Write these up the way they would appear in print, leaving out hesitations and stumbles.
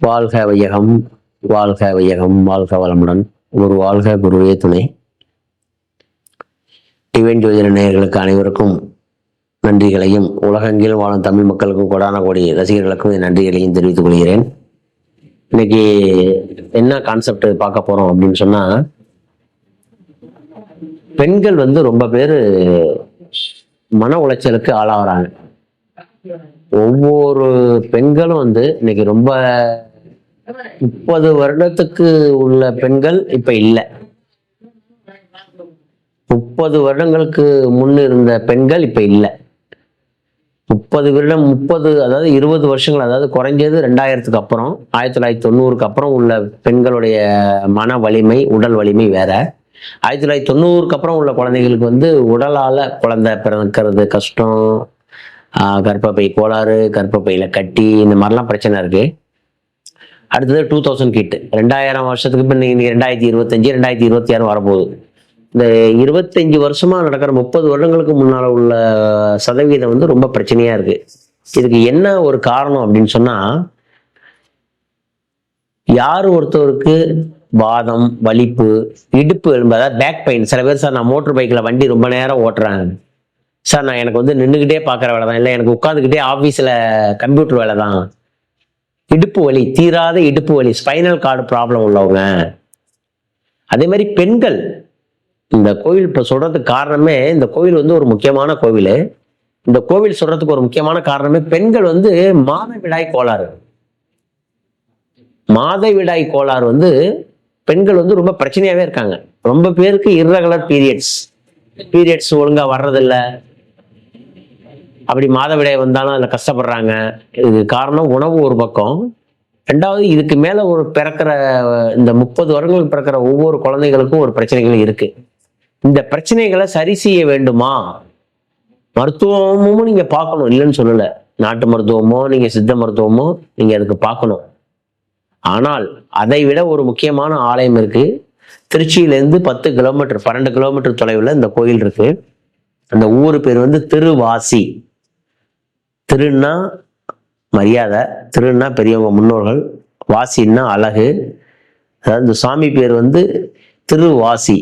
வாழ்க வையகம், வாழ்க வையகம், வாழ்க வளமுடன். ஒரு வாழ்க, குருவே துணை. டிவைன் ஜோதிட நேயர்களுக்கு அனைவருக்கும் நன்றிகளையும், உலகெங்கிலும் வாழும் தமிழ் மக்களுக்கும் கொடான கோடி ரசிகர்களுக்கும் நன்றிகளையும் தெரிவித்துக் கொள்கிறேன். இன்னைக்கு என்ன கான்செப்ட் பார்க்க போறோம் அப்படின்னு சொன்னா, பெண்கள் ரொம்ப பேரு மன உளைச்சலுக்கு ஆளாகிறாங்க. ஒவ்வொரு பெண்களும் இன்னைக்கு ரொம்ப 30 வருடத்துக்கு உள்ள பெண்கள் இப்ப இல்லை. 30 வருடங்களுக்கு முன்னு இருந்த பெண்கள் இப்ப இல்லை. 30 வருடம், அதாவது 20 வருஷங்கள், அதாவது குறைஞ்சது 2000க்கு அப்புறம், 1990க்கு அப்புறம் உள்ள பெண்களுடைய மன வலிமை, உடல் வலிமை வேற. 1990க்கு அப்புறம் உள்ள குழந்தைகளுக்கு உடலால குழந்தை பிறக்கிறது கஷ்டம், கர்ப்பப்பை கோளாறு, கர்ப்பப்பையில கட்டி, இந்த மாதிரிலாம் பிரச்சனை இருக்கு. அடுத்தது 2000 கிட், 2000 வருஷத்துக்கு இப்போ நீங்க 2025, 2026 வரப்போகுது. இந்த 25 வருஷமா நடக்கிற 30 வருடங்களுக்கு முன்னால உள்ள சதவீதம் ரொம்ப பிரச்சனையா இருக்கு. இதுக்கு என்ன ஒரு காரணம் அப்படின்னு சொன்னா, யாரு ஒருத்தவருக்கு வாதம், வலிப்பு, இடுப்பு எலும்பு, அதாவது பேக் பெயின். சில பேர், சார் நான் மோட்டர் பைக்ல வண்டி ரொம்ப நேரம் ஓட்டுறேன் சார், நான் எனக்கு நின்றுக்கிட்டே பார்க்குற வேலை தான், இல்லை எனக்கு உட்காந்துக்கிட்டே ஆஃபீஸில் கம்ப்யூட்டர் வேலை தான். இடுப்பு வலி, தீராத இடுப்பு வலி, ஸ்பைனல் கார்டு ப்ராப்ளம் உள்ளவங்க. அதே மாதிரி பெண்கள், இந்த கோவில் இப்போ சொல்றதுக்கு காரணமே, இந்த கோவில் ஒரு முக்கியமான கோவில். இந்த கோவில் சொல்றதுக்கு ஒரு முக்கியமான காரணமே, பெண்கள் மாதவிடாய் கோளாறு. மாதவிடாய் கோளாறு பெண்கள் ரொம்ப பிரச்சனையாவே இருக்காங்க. ரொம்ப பேருக்கு இர்ரெகுலர் பீரியட்ஸ் ஒழுங்கா வர்றதில்ல. அப்படி மாதவிடாய் வந்தாலும் அதில் கஷ்டப்படுறாங்க. இது காரணம் உணவு ஒரு பக்கம். ரெண்டாவது, இதுக்கு மேல பிறக்கிற இந்த 30 வருடங்களுக்கு பிறக்கிற ஒவ்வொரு குழந்தைகளுக்கும் ஒரு பிரச்சனைகள் இருக்கு. இந்த பிரச்சனைகளை சரி செய்ய வேண்டுமா? மருத்துவமும் நீங்க பார்க்கணும், இல்லைன்னு சொல்லல. நாட்டு மருத்துவமோ நீங்க சித்த மருத்துவமோ நீங்க அதுக்கு பார்க்கணும். ஆனால் அதை விட ஒரு முக்கியமான ஆலயம் இருக்கு. திருச்சியிலேருந்து 10 கிலோமீட்டர், 12 கிலோமீட்டர் தொலைவில் இந்த கோயில் இருக்கு. அந்த ஊர் பேர் திருவாசி. திருன்னா மரியாதை, திருன்னா பெரியவங்க முன்னோர்கள், வாசின்னா அழகு. அதாவது இந்த சாமி பேர் திருவாசி.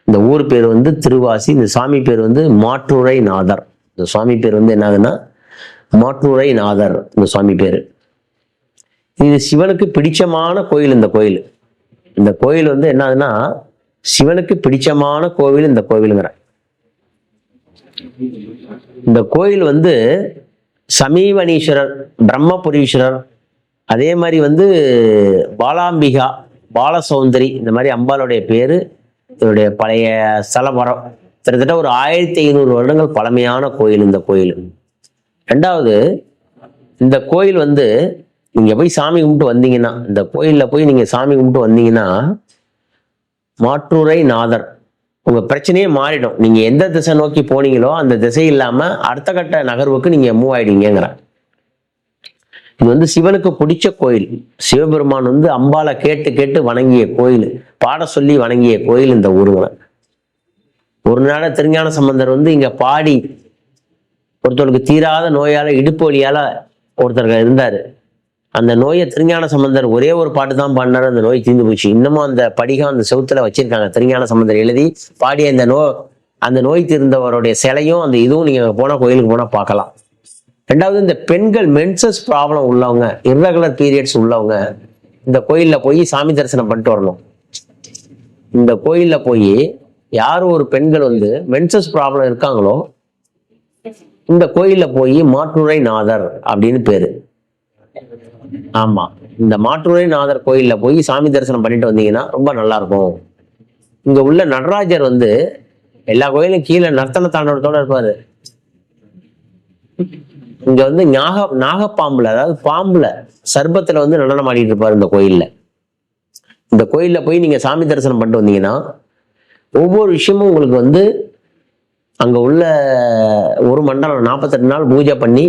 இந்த ஊர் பேர் திருவாசி. இந்த சாமி பேர் மாற்றுரை நாதர். இந்த சுவாமி பேர் என்னதுன்னா மாற்றுரை நாதர். இந்த சுவாமி பேரு. இது சிவனுக்கு பிடிச்சமான கோயில். இந்த கோயில் என்னதுன்னா சிவனுக்கு பிடிச்சமான கோவில். இந்த கோவிலுங்கிற இந்த கோயில் சமீவனீஸ்வரர், பிரம்மபுரீஸ்வரர், அதே மாதிரி பாலாம்பிகா, பாலசௌந்தரி, இந்த மாதிரி அம்பாளுடைய பேரு. இதனுடைய பழைய ஸ்தலமரம் கிட்டத்தட்ட ஒரு 1500 வருடங்கள் பழமையான கோயில் இந்த கோயில். ரெண்டாவது, இந்த கோயில் நீங்க போய் சாமி கும்பிட்டு வந்தீங்கன்னா, இந்த கோயில்ல போய் நீங்க சாமி கும்பிட்டு வந்தீங்கன்னா, மாற்றுரை நாதர், உங்க பிரச்சனையே மாறிடும். நீங்க எந்த திசை நோக்கி போனீங்களோ அந்த திசை இல்லாம அடுத்த கட்ட நகர்வுக்கு நீங்க மூவ் ஆயிடுவீங்கிற. இது சிவனுக்கு பிடிச்ச கோயில். சிவபெருமான் அம்பாலை கேட்டு வணங்கிய கோயில், பாட சொல்லி வணங்கிய கோயில் இந்த ஊருங்க. ஒரு நாள் திருஞான சம்பந்தர் இங்க பாடி ஒருத்தருக்கு தீராத நோயால, இடுப்பு வலியால ஒருத்தருக்கு இருந்தாரு. அந்த நோயை திருஞான சம்பந்தர் ஒரே ஒரு பாட்டு தான் பாடினாரு. அந்த நோய் தீர்ந்து போச்சு. இன்னமும் அந்த படிகம் அந்த செவுத்துல வச்சிருக்காங்க. திருஞான சம்பந்தர் எழுதி பாடிய அந்த நோய் தீர்ந்தவருடைய சிலையும் அந்த இதுவும் நீங்க கோயிலுக்கு போனா பார்க்கலாம். ரெண்டாவது, இந்த பெண்கள் மென்சஸ் ப்ராப்ளம் உள்ளவங்க, இர்ரெகுலர் பீரியட்ஸ் உள்ளவங்க இந்த கோயில்ல போய் சாமி தரிசனம் பண்ணிட்டு வரணும். இந்த கோயில்ல போய் யார் ஒரு பெண்கள் மென்சஸ் ப்ராப்ளம் இருக்காங்களோ, இந்த கோயில்ல போய் மாற்றுரை நாதர் அப்படின்னு பேரு. ஆமா, இந்த மாற்றுரை நாதர் கோயில்ல போய் சாமி தரிசனம் பண்ணிட்டு வந்தீங்கன்னா ரொம்ப நல்லா இருக்கும். இங்க உள்ள நடராஜர் எல்லா கோயிலும் கீழே நர்த்தன தாண்டவத்தோட இருப்பாரு. இங்க நாகப்பாம்புல, அதாவது பாம்புல, சர்பத்துல நடனம் ஆடிட்டு இருப்பாரு இந்த கோயில்ல. இந்த கோயில்ல போய் நீங்க சாமி தரிசனம் பண்ணிட்டு வந்தீங்கன்னா ஒவ்வொரு விஷயமும் உங்களுக்கு அங்க உள்ள ஒரு மண்டலம் 48 நாள் பூஜை பண்ணி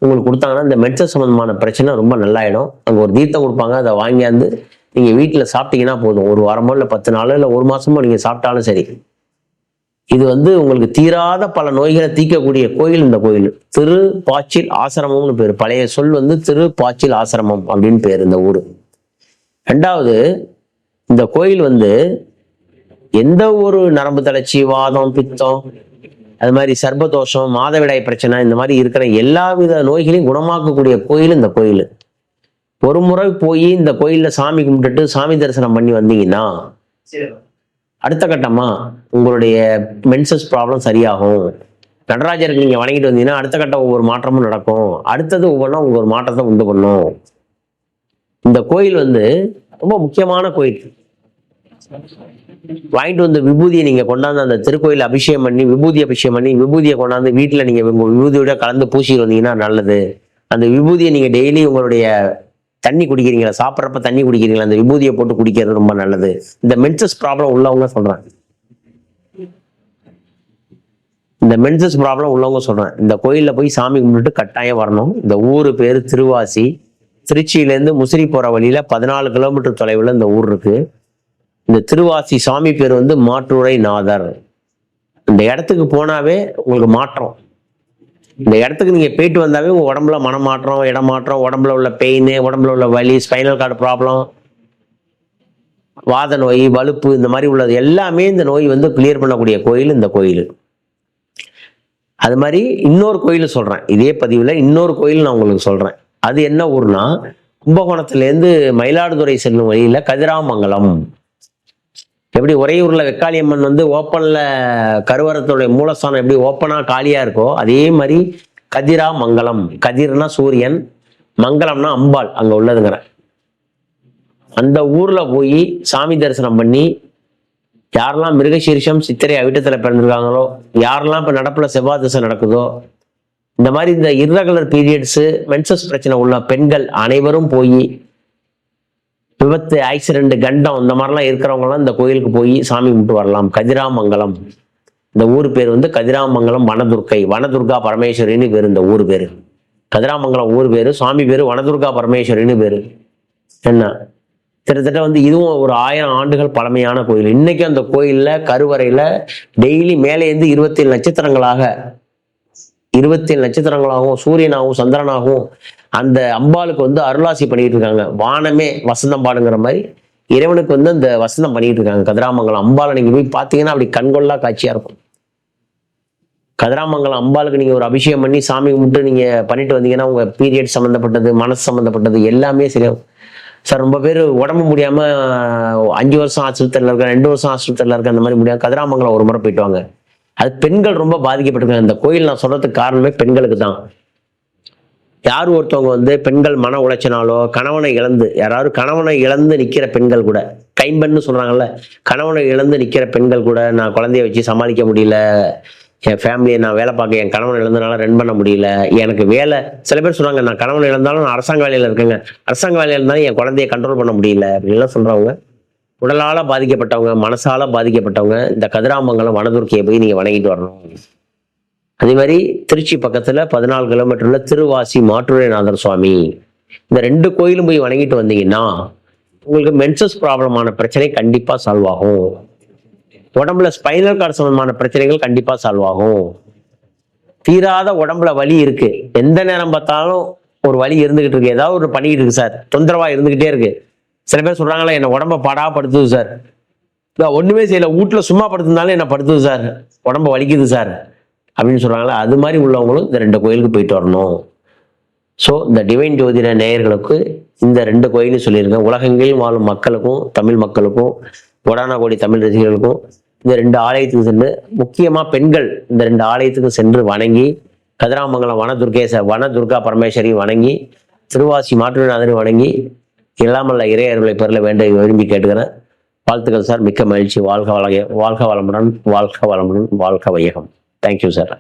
உங்களுக்கு கொடுத்தாங்கன்னா இந்த மென்சஸ் சம்பந்தமான பிரச்சனை ரொம்ப நல்லாயிடும். அங்க ஒரு தீர்த்தம் கொடுப்பாங்க, அதை வாங்கியாந்து நீங்க வீட்டுல சாப்பிட்டீங்கன்னா போதும். ஒரு வாரமோ இல்லை 10 நாளோ இல்லை 1 மாசமோ நீங்க சாப்பிட்டாலும் சரி. இது உங்களுக்கு தீராத பல நோய்களை தீர்க்கக்கூடிய கோயில் இந்த கோயில். திருப்பாச்சில் ஆசிரமம்னு பேரு. பழைய சொல் திருப்பாச்சில் ஆசிரமம் அப்படின்னு பேரு இந்த ஊரு. ரெண்டாவது, இந்த கோயில் வந்து எந்த ஒரு நரம்பு தளர்ச்சி, வாதம், பித்தம், அது மாதிரி சர்ப்பதோஷம், மாதவிடாய் பிரச்சனை, இந்த மாதிரி இருக்கிற எல்லா வித நோய்களையும் குணமாக்கக்கூடிய கோயில் இந்த கோயில். ஒரு முறை போய் இந்த கோயில்ல சாமி கும்பிட்டுட்டு சாமி தரிசனம் பண்ணி வந்தீங்கன்னா அடுத்த கட்டமா உங்களுடைய மென்சஸ் ப்ராப்ளம் சரியாகும். நடராஜருக்கு நீங்க வணங்கிட்டு வந்தீங்கன்னா அடுத்த கட்டம் ஒவ்வொரு மாற்றமும் நடக்கும். அடுத்தது ஒவ்வொன்றா ஒவ்வொரு மாற்றத்தை உண்டு பண்ணும். இந்த கோயில் வந்து ரொம்ப முக்கியமான கோயில். வாங்கிட்டு வந்த விபூதியை நீங்க கொண்டாந்து அந்த திருக்கோயில் அபிஷேகம் பண்ணி விபூதியை கொண்டாந்து வீட்டுல நீங்க உங்க விபூதியோட கலந்து பூசிட்டு வந்தீங்கன்னா நல்லது. அந்த விபூதியை நீங்க டெய்லி உங்களுடைய தண்ணி குடிக்கிறீங்களா, சாப்பிட்றப்ப தண்ணி குடிக்கிறீங்களா, அந்த விபூதியை போட்டு குடிக்கிறது ரொம்ப நல்லது. இந்த மென்சஸ் ப்ராப்ளம் உள்ளவங்க சொல்றேன், இந்த கோயில்ல போய் சாமி கும்பிட்டு கட்டாயம் வரணும். இந்த ஊரு பேரு திருவாசி. திருச்சியிலேருந்து முசிறி போற வழியில 14 கிலோமீட்டர் தொலைவில் இந்த ஊர் இருக்கு. இந்த திருவாசி சாமி பேர் வந்து மாற்றுரை நாதர். இந்த இடத்துக்கு போனாவே உங்களுக்கு மாற்றம். இந்த இடத்துக்கு நீங்க போயிட்டு வந்தாவே உங்க உடம்புல மனமாற்றம், இடமாற்றம், உடம்புல உள்ள பெயின், உடம்புல உள்ள வலி, ஸ்பைனல் கார்டு ப்ராப்ளம், வாத நோய், வலுப்பு, இந்த மாதிரி உள்ளது எல்லாமே இந்த நோய் வந்து கிளியர் பண்ணக்கூடிய கோயில் இந்த கோயில். அது மாதிரி இன்னொரு கோயில் சொல்றேன், இதே பதிவுல இன்னொரு கோயில் நான் உங்களுக்கு சொல்றேன். அது என்ன ஊர்னா, கும்பகோணத்திலேருந்து மயிலாடுதுறை செல்லும் வழியில கதிராமங்கலம். எப்படி உறையூர்ல வெக்காளியம்மன் வந்து ஓப்பன்ல கருவரத்துடைய மூலஸ்தானம் எப்படி ஓப்பனா காலியா இருக்கோ, அதே மாதிரி கதிராமங்கலம். கதிர்னா சூரியன், மங்கலம்னா அம்பாள் அங்க உள்ளதுங்கிற அந்த ஊர்ல போய் சாமி தரிசனம் பண்ணி, யாரெல்லாம் மிருகசீரிஷம் சித்திரை அவிட்டத்துல பிறந்திருக்காங்களோ, யாரெல்லாம் இப்ப நடப்புல செவ்வாய் திசை நடக்குதோ, இந்த மாதிரி இந்த இர்ரெகுலர் பீரியட்ஸ், மென்சஸ் பிரச்சனை உள்ள பெண்கள் அனைவரும் போய், விபத்து, ஆக்சிடென்ட், கண்டம் இந்த மாதிரிலாம் இருக்கிறவங்கலாம் இந்த கோயிலுக்கு போய் சாமி கும்பிட்டு வரலாம். கதிராமங்கலம். இந்த ஊர் பேர் வந்து கதிராமங்கலம் வனதுர்க்கை, வனதுர்கா பரமேஸ்வரின்னு பேரு இந்த ஊர் பேரு. கதிராமங்கலம் ஊர் பேரு, சுவாமி பேரு வனதுர்கா பரமேஸ்வரின்னு பேரு. என்ன கிட்டத்தட்ட வந்து இதுவும் ஒரு 1000 ஆண்டுகள் பழமையான கோயில். இன்னைக்கு அந்த கோயில்ல கருவறையில டெய்லி மேலே இருந்து 27 நட்சத்திரங்களாகவும் சூரியனாகவும் சந்திரனாகவும் அந்த அம்பாளுக்கு வந்து அருளாசி பண்ணிட்டு இருக்காங்க. வானமே வசந்தம் பாடுங்கிற மாதிரி இறைவனுக்கு வந்து அந்த வசந்தம் பண்ணிட்டு இருக்காங்க. கதிராமங்கலம் அம்பாளை நீங்க போய் பார்த்தீங்கன்னா அப்படி கண்கொள்ளா காட்சியா இருக்கும். கதிராமங்கலம் அம்பாளுக்கு நீங்க ஒரு அபிஷேகம் பண்ணி சாமி கும்பிட்டு நீங்க பண்ணிட்டு வந்தீங்கன்னா உங்க பீரியட் சம்மந்தப்பட்டது, மனசு சம்மந்தப்பட்டது எல்லாமே சரியாகும். சார் ரொம்ப பேர் உடம்பு முடியாம 5 வருஷம் ஆஸ்பத்திரியில் இருக்க, 2 வருஷம் ஆஸ்பத்திரியில் இருக்க, அந்த மாதிரி முடியாது. கதிராமங்கலம் ஒரு முறை போயிட்டு வாங்க. அது பெண்கள் ரொம்ப பாதிக்கப்பட்டிருக்காங்க. இந்த கோயில் நான் சொல்றதுக்கு காரணமே பெண்களுக்கு தான். யார் ஒருத்தவங்க வந்து பெண்கள் மன உளைச்சனாலோ, கணவனை இழந்து, யாராவது கணவனை இழந்து நிக்கிற பெண்கள் கூட, கைம்பெண்ணு சொல்றாங்கல்ல, கணவனை இழந்து நிக்கிற பெண்கள் கூட, நான் குழந்தைய வச்சு சமாளிக்க முடியல, என் ஃபேமிலியை நான் வேலை பார்க்க என் கணவன் இழந்தனால ரன் பண்ண முடியல, எனக்கு வேலை, சில பேர் சொல்றாங்க நான் கணவன் இழந்தாலும் நான் அரசாங்க வேலையில இருக்கேங்க, அரசாங்க வேலையில இருந்தாலும் என் குழந்தைய கண்ட்ரோல் பண்ண முடியல அப்படின்லாம் சொல்றவங்க, உடலால பாதிக்கப்பட்டவங்க, மனசால பாதிக்கப்பட்டவங்க இந்த கதிராமங்கலம் வனதுர்க்கையை போய் நீங்க வணங்கிட்டு வரணும். அதே மாதிரி திருச்சி பக்கத்துல 14 கிலோமீட்டர்ல திருவாசி மாற்றுரைநாதர் சுவாமி. இந்த 2 கோயிலும் போய் வணங்கிட்டு வந்தீங்கன்னா உங்களுக்கு மென்சஸ் ப்ராப்ளமான பிரச்சனை கண்டிப்பா சால்வ் ஆகும். உடம்புல ஸ்பைனல் கார்டு சம்பந்தமான பிரச்சனைகள் கண்டிப்பா சால்வ் ஆகும். தீராத உடம்புல வலி இருக்கு, எந்த நேரம் பார்த்தாலும் ஒரு வலி இருந்துகிட்டு இருக்கு, ஏதாவது ஒரு பண்ணிக்கிட்டு இருக்கு சார், தொந்தரவா இருந்துகிட்டே இருக்கு. சில பேர் சொல்றாங்களா என்ன உடம்ப படா படுத்துது சார், ஒண்ணுமே செய்யல, வீட்டுல சும்மா படுத்திருந்தாலும் என்ன படுத்துது சார், உடம்ப வலிக்குது சார் அப்படின்னு சொல்றாங்களா, அது மாதிரி உள்ளவங்களும் இந்த 2 கோயிலுக்கு போயிட்டு வரணும். ஸோ இந்த டிவைன் ஜோதிட நேயர்களுக்கு இந்த 2 கோயிலும் சொல்லியிருக்கேன். உலகெங்கிலும் வாழும் மக்களுக்கும், தமிழ் மக்களுக்கும், கோடான கோடி தமிழ் ரசிகர்களுக்கும் இந்த 2 ஆலயத்துக்கு சென்று, முக்கியமா பெண்கள் இந்த 2 ஆலயத்துக்கு சென்று வணங்கி, கதிராமங்கலம் வனதுர்கா பரமேஸ்வரி வணங்கி, திருவாசி மாற்றுநாதரை வணங்கி, இல்லாமல்ல இறையர்களை பெறல விரும்பி கேட்டுக்கிறேன். வாழ்த்துக்கள் சார், மிக்க மகிழ்ச்சி. வாழ்க வளமுடன், வாழ்க வளமுடன், வாழ்க வையகம். Thank you sir.